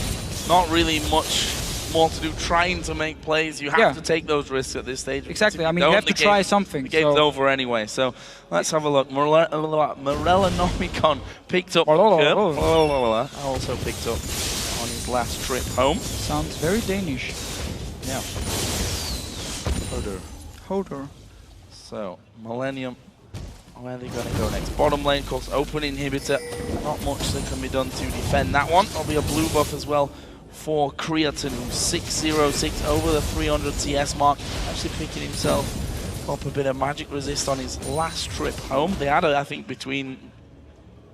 A: Not really much more to do trying to make plays. You have to take those risks at this stage.
B: Exactly. I mean, you have to try something.
A: The game's over anyway. So let's have a look. Morella Nomicon picked up. I also picked up on his last trip home.
B: Sounds very Danish.
A: Yeah.
B: Hodor.
A: So, Millenium, where are they going to go next? Bottom lane, of course, open inhibitor. Not much that can be done to defend that one. There'll be a blue buff as well for Creaton, who's 606 over the 300 CS mark. Actually picking himself up a bit of magic resist on his last trip home. They had, I think, between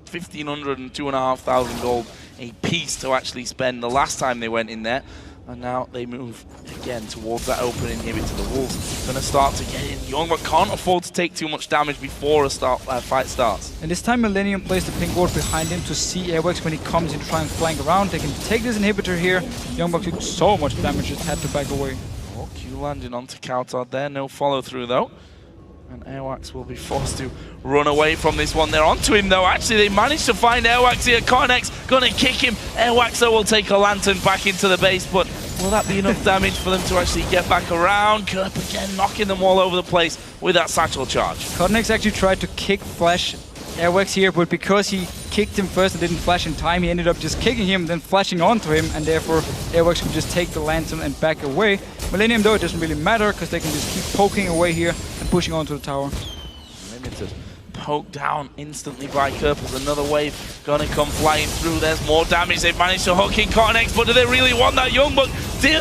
A: 1,500 and 2,500 gold a piece to actually spend the last time they went in there. And now they move again towards that open inhibitor. The Wolves going to start to get in. Youngbuck can't afford to take too much damage before a fight starts.
B: And this time Millenium plays the pink ward behind him to see Airwax when he comes in to try and flank around. They can take this inhibitor here. Youngbuck took so much damage, just had to back away.
A: Oh, Q landing onto Kautsard there. No follow through though. And Airwax will be forced to run away from this one. They're onto him though. Actually, they managed to find Airwax here. Cornex gonna kick him. Airwax though will take a lantern back into the base, but will that be enough damage for them to actually get back around? Kerp again knocking them all over the place with that satchel charge.
B: Cornex actually tried to kick flash Airwax here, but because he kicked him first and didn't flash in time, he ended up just kicking him, then flashing onto him, and therefore Airwax could just take the lantern and back away. Millenium though, it doesn't really matter, because they can just keep poking away here and pushing onto the tower.
A: Limited choked down instantly by Kerpels. Another wave gonna come flying through. There's more damage. They've managed to hook in Connex, but do they really want that Youngbuck?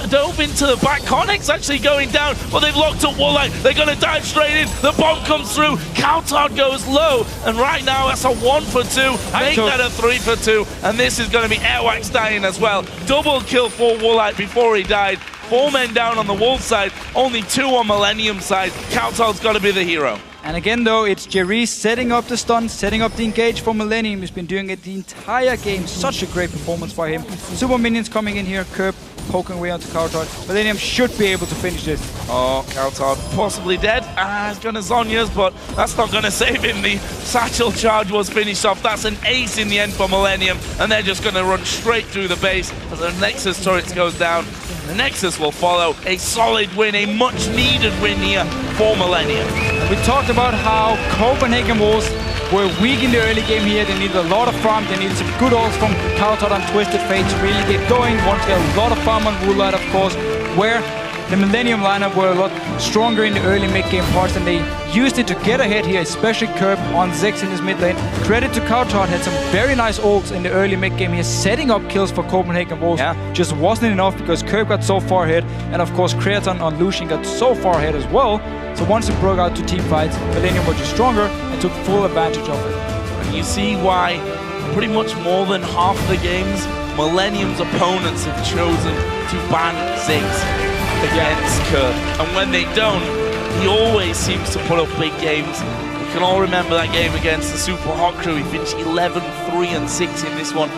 A: Dove into the back. Connex actually going down, but they've locked up Woolite. They're gonna dive straight in. The bomb comes through. Coulthard goes low, and right now that's a 1 for 2. Make that a 3 for 2, and this is gonna be Airwax dying as well. Double kill for Woolite before he died. 4 men down on the Wolf side, only 2 on Millenium side. Coulthard's got to be the hero.
B: And again though, it's Jerry setting up the stun, setting up the engage for Millenium. He's been doing it the entire game. Such a great performance by him. Super minions coming in here, Kerp poking away onto Coulthard. Millenium should be able to finish this.
A: Oh, Coulthard possibly dead. He's gonna Zhonya's, but that's not gonna save him. The satchel charge was finished off. That's an ace in the end for Millenium, and they're just gonna run straight through the base as the Nexus turret goes down. The Nexus will follow. A solid win, a much needed win here for Millenium.
B: We talked about how Copenhagen Wolves were weak in the early game here. They needed a lot of farm. They needed some good ults from Coulthard and Twisted Fate to really get going. Once they had a lot of farm on Woolite, of course, where the Millenium lineup were a lot stronger in the early mid-game parts, and they used it to get ahead here, especially Kerp on Zex in his mid lane. Credit to Coulthard, had some very nice ults in the early mid-game here, setting up kills for Copenhagen Wolves.
A: Yeah.
B: Just wasn't enough because Kerp got so far ahead, and of course Creaton on Lucian got so far ahead as well. So once it broke out to team fights, Millenium were just stronger and took full advantage of it.
A: And you see why pretty much more than half the games, Millenium's opponents have chosen to ban Ziggs against Kerp. And when they don't, he always seems to put up big games. We can all remember that game against the Super Hot Crew. He finished 11-3-6 in this one.